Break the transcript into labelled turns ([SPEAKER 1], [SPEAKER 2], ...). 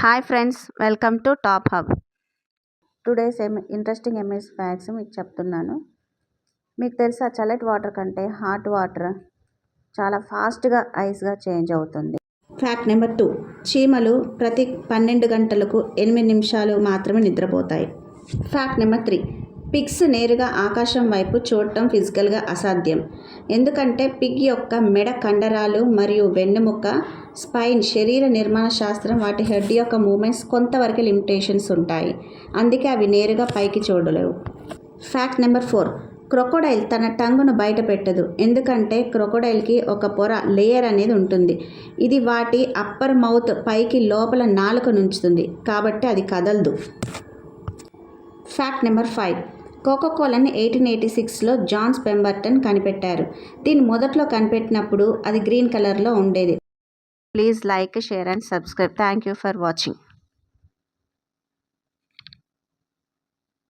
[SPEAKER 1] Hi friends, welcome to top hub. Today's interesting MS facts మీకు చెప్తున్నాను. మీకు తెలుసా, చల్లటి వాటర్ కంటే హాట్ వాటర్ చాలా ఫాస్ట్గా ఐస్గా చేంజ్ అవుతుంది. ఫ్యాక్ట్ నెంబర్ 2, చీమలు ప్రతి 12 గంటలకు 8 నిమిషాలు మాత్రమే నిద్రపోతాయి. ఫ్యాక్ట్ నెంబర్ 3, పిగ్స్ నేరుగా ఆకాశం వైపు చూడటం ఫిజికల్గా అసాధ్యం. ఎందుకంటే పిగ్ యొక్క మెడ కండరాలు మరియు వెన్నెముక స్పైన్ శరీర నిర్మాణ శాస్త్రం వాటి హెడ్ యొక్క మూమెంట్స్ కొంతవరకు లిమిటేషన్స్ ఉంటాయి. అందుకే అవి నేరుగా పైకి చూడలేవు. ఫ్యాక్ట్ నెంబర్ 4, క్రొకోడైల్ తన టంగును బయట పెట్టదు. ఎందుకంటే క్రొకోడైల్కి ఒక పొర లేయర్ అనేది ఉంటుంది. ఇది వాటి అప్పర్ మౌత్ పైకి లోపల నాలుక నుంచుతుంది, కాబట్టి అది కదలదు. ఫ్యాక్ట్ నెంబర్ 5, కోకోకోలాని 1886లో జాన్ పెంబర్టన్ కనిపెట్టారు. దీన్ని మొదట్లో కనిపెట్టినప్పుడు అది గ్రీన్ కలర్లో ఉండేది. Please like, share and subscribe. Thank you for watching.